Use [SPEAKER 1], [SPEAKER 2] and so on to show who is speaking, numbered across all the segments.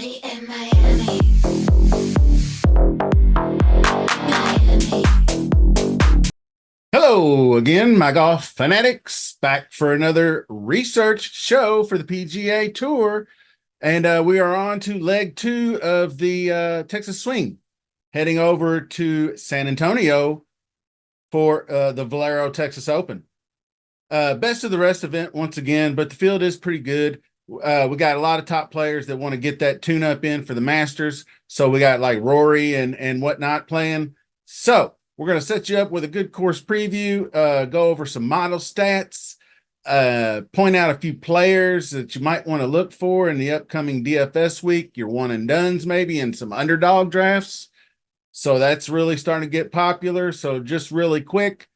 [SPEAKER 1] party in Miami. Miami.
[SPEAKER 2] Hello again, my golf fanatics, back for another research show for the PGA Tour. And we are on to leg two of the Texas Swing, heading over to San Antonio for the Valero Texas Open. Best of the rest event once again, but the field is pretty good. We got a lot of top players that want to get that tune-up in for the Masters. So we got like Rory and whatnot playing. So we're going to set you up with a good course preview, go over some model stats, point out a few players that you might want to look for in the upcoming DFS week, your one and dones maybe, and some underdog drafts. So that's really starting to get popular. So just really quick,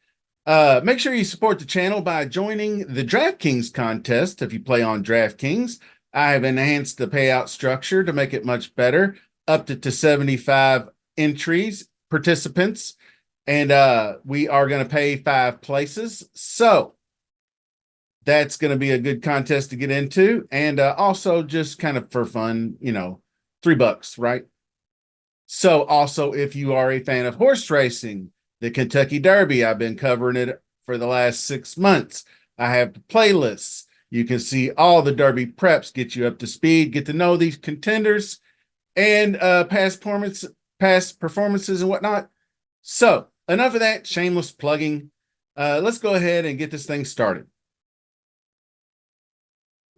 [SPEAKER 2] make sure you support the channel by joining the DraftKings contest if you play on DraftKings. I have enhanced the payout structure to make it much better, up to 75 entries, participants, and we are going to pay 5 places. So that's going to be a good contest to get into. And also just kind of for fun, $3, right? So also, if you are a fan of horse racing, the Kentucky Derby, I've been covering it for the last 6 months. I have playlists. You can see all the Derby preps, get you up to speed, get to know these contenders and past performances and whatnot. So enough of that shameless plugging. Let's go ahead and get this thing started.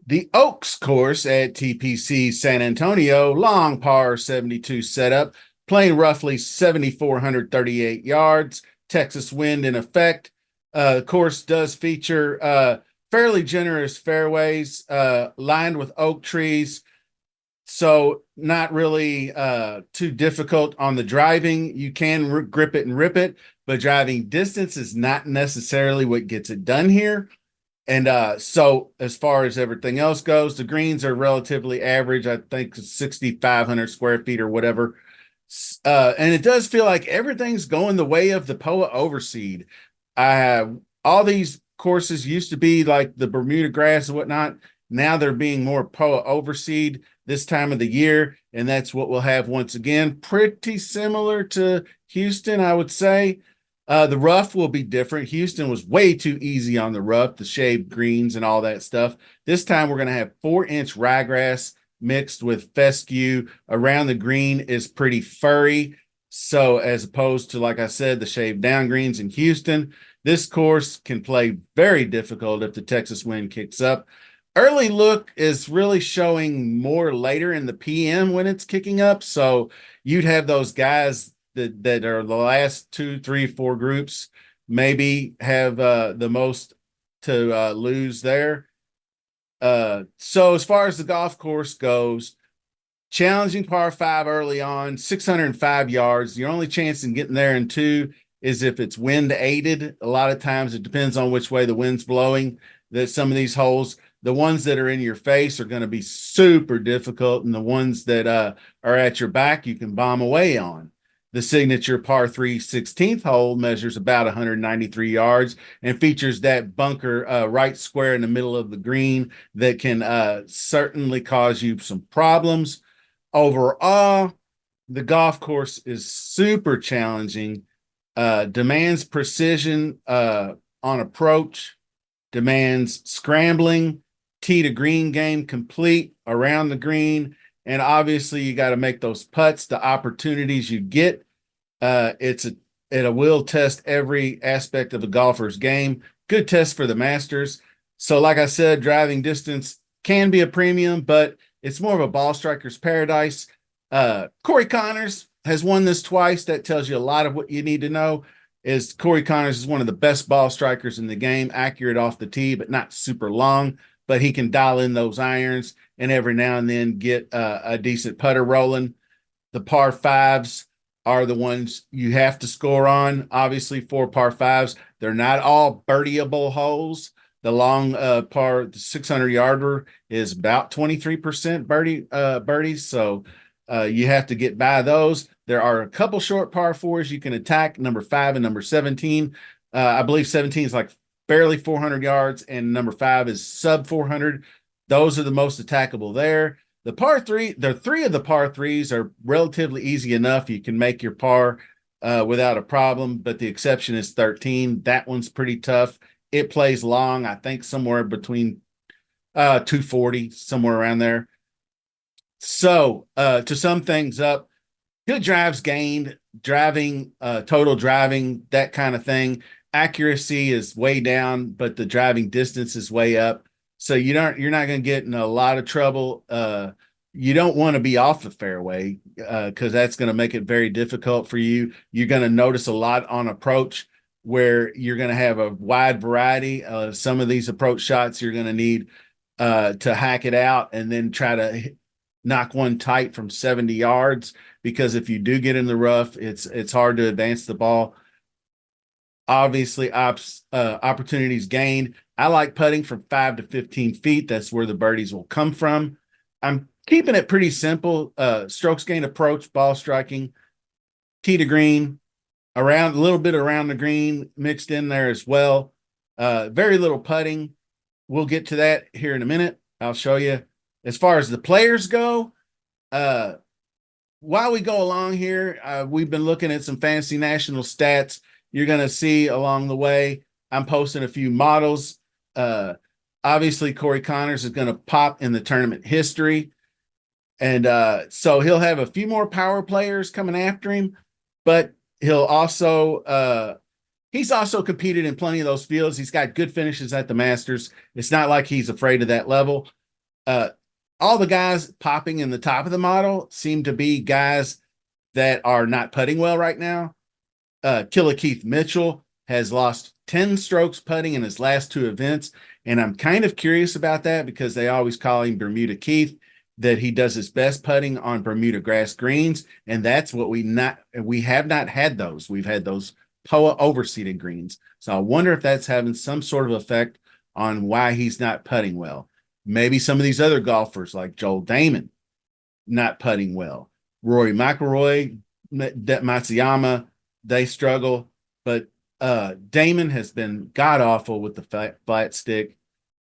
[SPEAKER 2] The Oaks course at TPC San Antonio, long par 72 setup, playing roughly 7,438 yards, Texas wind in effect. The course does feature fairly generous fairways lined with oak trees, so not really too difficult on the driving. You can grip it and rip it, but driving distance is not necessarily what gets it done here. And so as far as everything else goes, the greens are relatively average. I think 6,500 square feet or whatever. And it does feel like everything's going the way of the POA overseed. I have all these courses used to be like the Bermuda grass and whatnot. Now they're being more POA overseed this time of the year. And that's what we'll have once again. Pretty similar to Houston, I would say. The rough will be different. Houston was way too easy on the rough, the shaved greens and all that stuff. This time we're going to have 4-inch ryegrass mixed with fescue. Around the green is pretty furry. So as opposed to, like I said, the shaved down greens in Houston, this course can play very difficult if the Texas wind kicks up. Early look is really showing more later in the PM when it's kicking up. So you'd have those guys that are the last 2, 3, 4 groups maybe have the most to lose there. So as far as the golf course goes, challenging par 5 early on, 605 yards. Your only chance in getting there in 2 is if it's wind aided. A lot of times it depends on which way the wind's blowing. That some of these holes, the ones that are in your face are going to be super difficult, and the ones that are at your back you can bomb away on. The signature par 3 16th hole measures about 193 yards and features that bunker right square in the middle of the green that can certainly cause you some problems. Overall, the golf course is super challenging, demands precision on approach, demands scrambling, tee to green game complete around the green. And obviously, you got to make those putts, the opportunities you get. It will test every aspect of a golfer's game. Good test for the Masters. So, like I said, driving distance can be a premium, but it's more of a ball striker's paradise. Corey Connors has won this twice. That tells you a lot of what you need to know. Is Corey Connors is one of the best ball strikers in the game, accurate off the tee, but not super long. But he can dial in those irons and every now and then get a decent putter rolling. The par 5s are the ones you have to score on. Obviously, 4 par 5s. They're not all birdieable holes. The long par, the 600-yarder is about 23% birdies. So you have to get by those. There are a couple short par 4s you can attack, number 5 and number 17. I believe 17 is like barely 400 yards, and number 5 is sub 400. Those are the most attackable there. The three of the par threes are relatively easy enough. You can make your par without a problem, but the exception is 13. That one's pretty tough. It plays long, I think somewhere between 240, somewhere around there. So to sum things up, good drives gained, driving, total driving, that kind of thing. Accuracy is way down, but the driving distance is way up. So you're not going to get in a lot of trouble. You don't want to be off the fairway because that's going to make it very difficult for you. You're going to notice a lot on approach where you're going to have a wide variety. Some of these approach shots you're going to need to hack it out and then try to knock one tight from 70 yards, because if you do get in the rough, it's hard to advance the ball. Obviously, opportunities gained. I like putting from 5 to 15 feet. That's where the birdies will come from. I'm keeping it pretty simple. Strokes gained approach, ball striking, tee to green, around a little bit around the green mixed in there as well. Very little putting. We'll get to that here in a minute. I'll show you. As far as the players go, while we go along here, we've been looking at some fantasy national stats. You're going to see along the way, I'm posting a few models. Obviously, Corey Connors is going to pop in the tournament history. And so he'll have a few more power players coming after him, but he'll also he's also competed in plenty of those fields. He's got good finishes at the Masters. It's not like he's afraid of that level. All the guys popping in the top of the model seem to be guys that are not putting well right now. Killer Keith Mitchell has lost 10 strokes putting in his last two events. And I'm kind of curious about that because they always call him Bermuda Keith, that he does his best putting on Bermuda grass greens. And that's what we have not had those. We've had those POA overseeded greens. So I wonder if that's having some sort of effect on why he's not putting well. Maybe some of these other golfers like Joel Damon not putting well. Rory McIlroy, Matsuyama, they struggle. But Damon has been god-awful with the flat stick.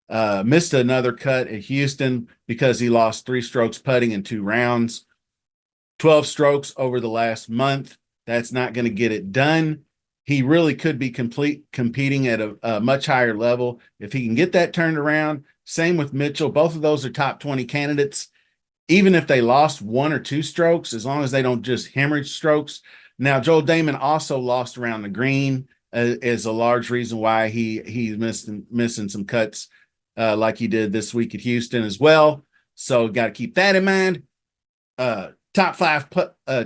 [SPEAKER 2] Missed another cut at Houston because he lost 3 strokes putting in 2 rounds. 12 strokes over the last month. That's not going to get it done. He really could be competing at a much higher level if he can get that turned around. Same with Mitchell. Both of those are top 20 candidates. Even if they lost 1 or 2 strokes, as long as they don't just hemorrhage strokes. Now, Joel Damon also lost around the green is a large reason why he's missing some cuts like he did this week at Houston as well. So got to keep that in mind. Top 5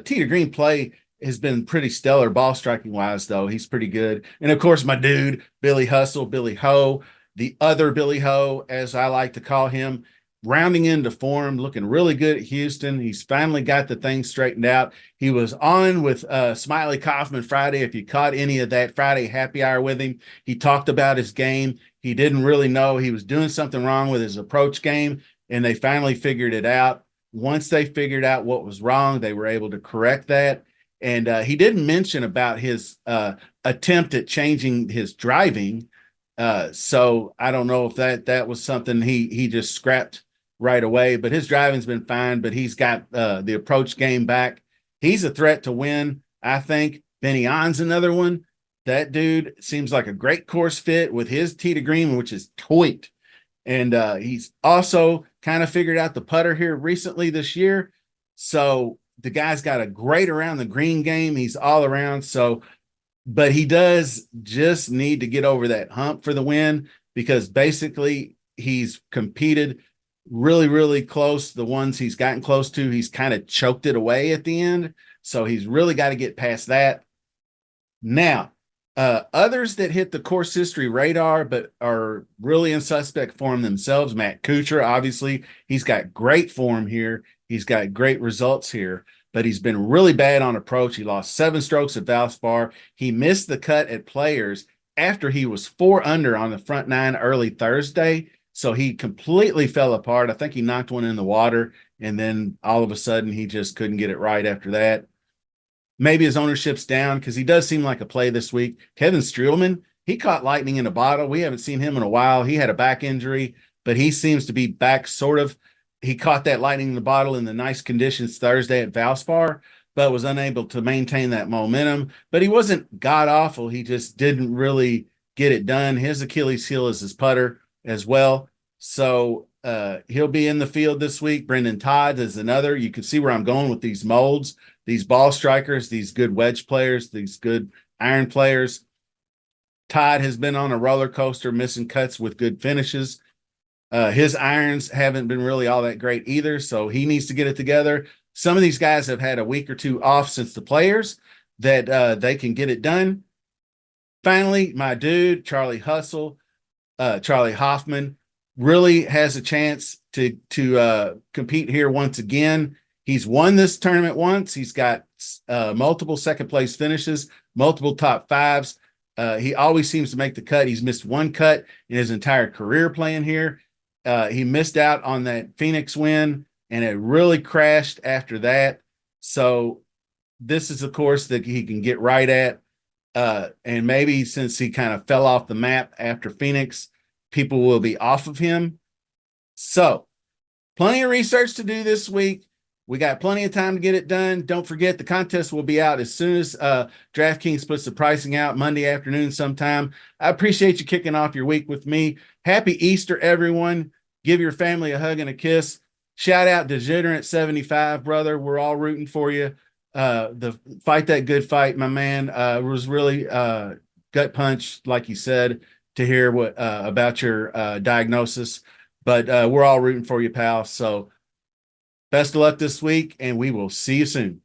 [SPEAKER 2] tee to green play has been pretty stellar ball striking wise, though. He's pretty good. And of course, my dude, Billy Hustle, Billy Ho, the other Billy Ho, as I like to call him, rounding into form, looking really good at Houston. He's finally got the thing straightened out. He was on with Smiley Kaufman Friday. If you caught any of that Friday happy hour with him, he talked about his game. He didn't really know he was doing something wrong with his approach game, and they finally figured it out. Once they figured out what was wrong, they were able to correct that. And he didn't mention about his attempt at changing his driving. So I don't know if that was something he just scrapped right away, but his driving's been fine, but he's got the approach game back. He's a threat to win, I think. Benny On's another one. That dude seems like a great course fit with his tee to green, which is toit. And he's also kind of figured out the putter here recently this year. So the guy's got a great around the green game. He's all around. So, but he does just need to get over that hump for the win, because basically he's competed really, really close. The ones he's gotten close to, he's kind of choked it away at the end. So he's really got to get past that. Now, others that hit the course history radar but are really in suspect form themselves, Matt Kuchar, obviously, he's got great form here. He's got great results here, but he's been really bad on approach. He lost 7 strokes at Valspar. He missed the cut at Players after he was 4 under on the front 9 early Thursday. So he completely fell apart. I think he knocked one in the water, and then all of a sudden he just couldn't get it right after that. Maybe his ownership's down because he does seem like a play this week. Kevin Streelman, he caught lightning in a bottle. We haven't seen him in a while. He had a back injury, but he seems to be back sort of. he caught that lightning in the bottle in the nice conditions Thursday at Valspar, but was unable to maintain that momentum. But he wasn't god awful. He just didn't really get it done. His Achilles heel is his putter as well. So he'll be in the field this week. Brendan Todd is another. You can see where I'm going with these molds, these ball strikers, these good wedge players, these good iron players. Todd has been on a roller coaster, missing cuts with good finishes. His irons haven't been really all that great either, so he needs to get it together. Some of these guys have had a week or two off since the players that they can get it done. Finally, my dude, Charlie Hoffman, really has a chance to compete here once again. He's won this tournament once. He's got multiple second place finishes, multiple top fives. He always seems to make the cut. He's missed one cut in his entire career playing here. He missed out on that Phoenix win, and it really crashed after that. So this is a course that he can get right at. And maybe since he kind of fell off the map after Phoenix, people will be off of him. So plenty of research to do this week. We got plenty of time to get it done. Don't forget, the contest will be out as soon as DraftKings puts the pricing out Monday afternoon sometime. I appreciate you kicking off your week with me. Happy Easter, everyone. Give your family a hug and a kiss. Shout out Degenerate75, brother. We're all rooting for you. The fight that good fight, my man. Was really gut punch, like you said, to hear what about your diagnosis. But we're all rooting for you, pal. So best of luck this week, and we will see you soon.